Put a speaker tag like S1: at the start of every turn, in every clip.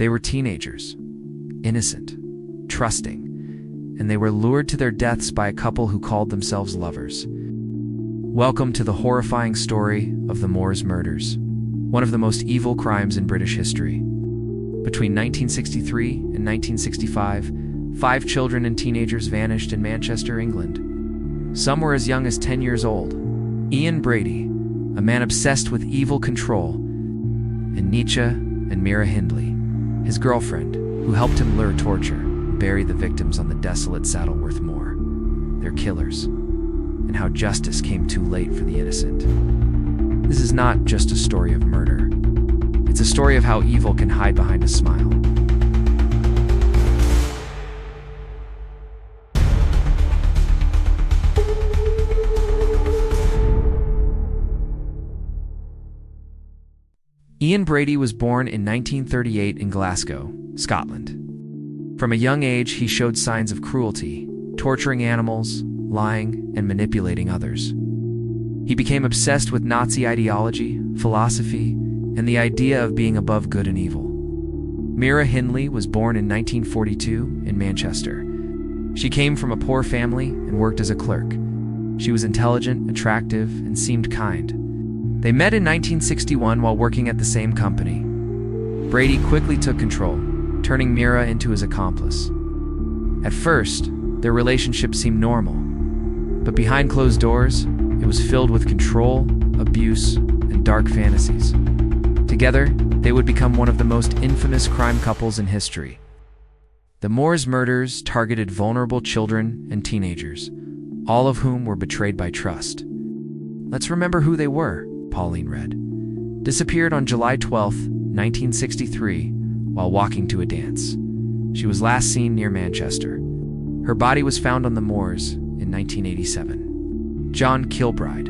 S1: They were teenagers, innocent, trusting, and they were lured to their deaths by a couple who called themselves lovers. Welcome to the horrifying story of the Moors murders, one of the most evil crimes in British history. Between 1963 and 1965, 5 children and teenagers vanished in Manchester, England. Some were as young as 10 years old. Ian Brady, a man obsessed with evil control, and Myra Hindley, his girlfriend, who helped him lure, torture, and bury the victims on the desolate Saddleworth Moor. They're killers, and how justice came too late for the innocent. This is not just a story of murder. It's a story of how evil can hide behind a smile. Ian Brady was born in 1938 in Glasgow, Scotland. From a young age, he showed signs of cruelty, torturing animals, lying, and manipulating others. He became obsessed with Nazi ideology, philosophy, and the idea of being above good and evil. Myra Hindley was born in 1942 in Manchester. She came from a poor family and worked as a clerk. She was intelligent, attractive, and seemed kind. They met in 1961 while working at the same company. Brady quickly took control, turning Myra into his accomplice. At first, their relationship seemed normal, but behind closed doors, it was filled with control, abuse, and dark fantasies. Together, they would become one of the most infamous crime couples in history. The Moors murders targeted vulnerable children and teenagers, all of whom were betrayed by trust. Let's remember who they were. Pauline read. Disappeared on July 12, 1963, while walking to a dance. She was last seen near Manchester. Her body was found on the moors in 1987. John Kilbride.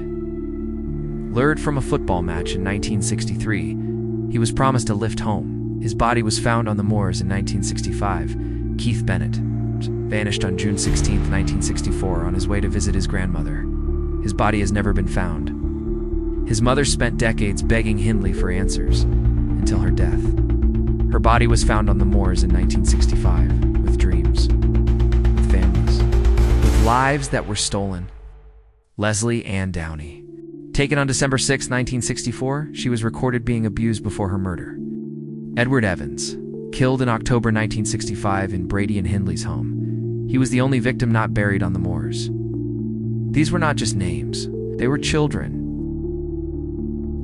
S1: Lured from a football match in 1963, he was promised a lift home. His body was found on the moors in 1965. Keith Bennett vanished on June 16, 1964, on his way to visit his grandmother. His body has never been found. His mother spent decades begging Hindley for answers, until her death. Her body was found on the moors in 1965, with dreams, with families, with lives that were stolen. Leslie Ann Downey. Taken on December 6, 1964, she was recorded being abused before her murder. Edward Evans. Killed in October 1965 in Brady and Hindley's home. He was the only victim not buried on the moors. These were not just names, they were children.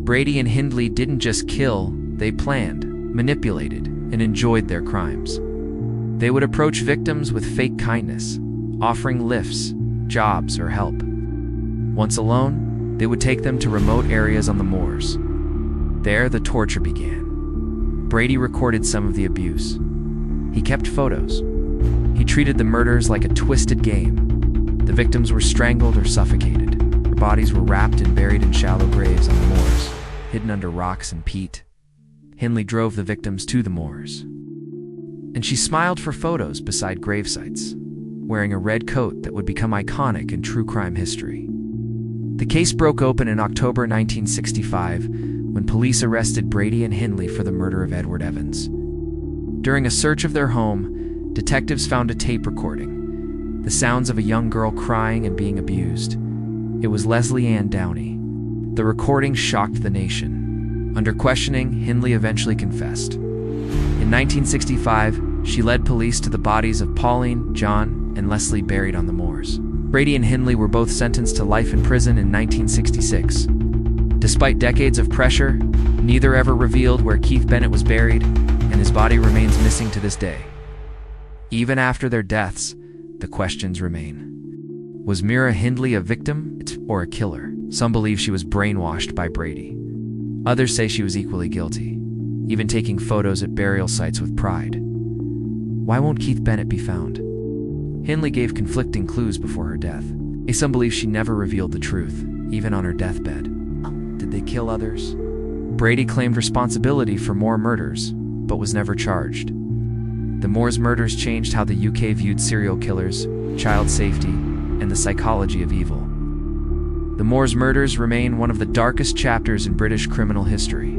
S1: Brady and Hindley didn't just kill, they planned, manipulated, and enjoyed their crimes. They would approach victims with fake kindness, offering lifts, jobs, or help. Once alone, they would take them to remote areas on the moors. There, the torture began. Brady recorded some of the abuse. He kept photos. He treated the murders like a twisted game. The victims were strangled or suffocated. Their bodies were wrapped and buried in shallow graves on the moors, hidden under rocks and peat. Hindley drove the victims to the moors, and she smiled for photos beside gravesites, wearing a red coat that would become iconic in true crime history. The case broke open in October 1965 when police arrested Brady and Hindley for the murder of Edward Evans. During a search of their home, detectives found a tape recording, the sounds of a young girl crying and being abused. It was Leslie Ann Downey. The recording shocked the nation. Under questioning, Hindley eventually confessed. In 1965, she led police to the bodies of Pauline, John, and Leslie buried on the moors. Brady and Hindley were both sentenced to life in prison in 1966. Despite decades of pressure, neither ever revealed where Keith Bennett was buried, and his body remains missing to this day. Even after their deaths, the questions remain. Was Myra Hindley a victim or a killer? Some believe she was brainwashed by Brady. Others say she was equally guilty, even taking photos at burial sites with pride. Why won't Keith Bennett be found? Hindley gave conflicting clues before her death. Some believe she never revealed the truth, even on her deathbed. Did they kill others? Brady claimed responsibility for more murders, but was never charged. The Moors murders changed how the UK viewed serial killers, child safety, and the psychology of evil. The Moors murders remain one of the darkest chapters in British criminal history.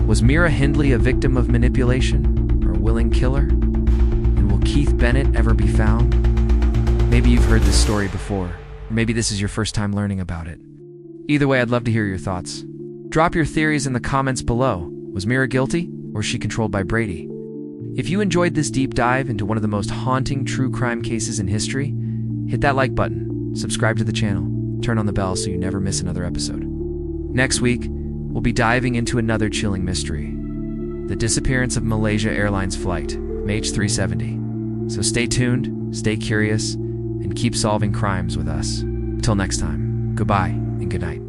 S1: Was Myra Hindley a victim of manipulation willing killer? And will Keith Bennett ever be found? Maybe you've heard this story before, or maybe this is your first time learning about it. Either way, I'd love to hear your thoughts. Drop your theories in the comments below. Was Myra guilty, or was she controlled by Brady? If you enjoyed this deep dive into one of the most haunting true crime cases in history, hit that like button, subscribe to the channel, turn on the bell so you never miss another episode. Next week, we'll be diving into another chilling mystery, the disappearance of Malaysia Airlines flight, MH370. So stay tuned, stay curious, and keep solving crimes with us. Until next time, goodbye and good night.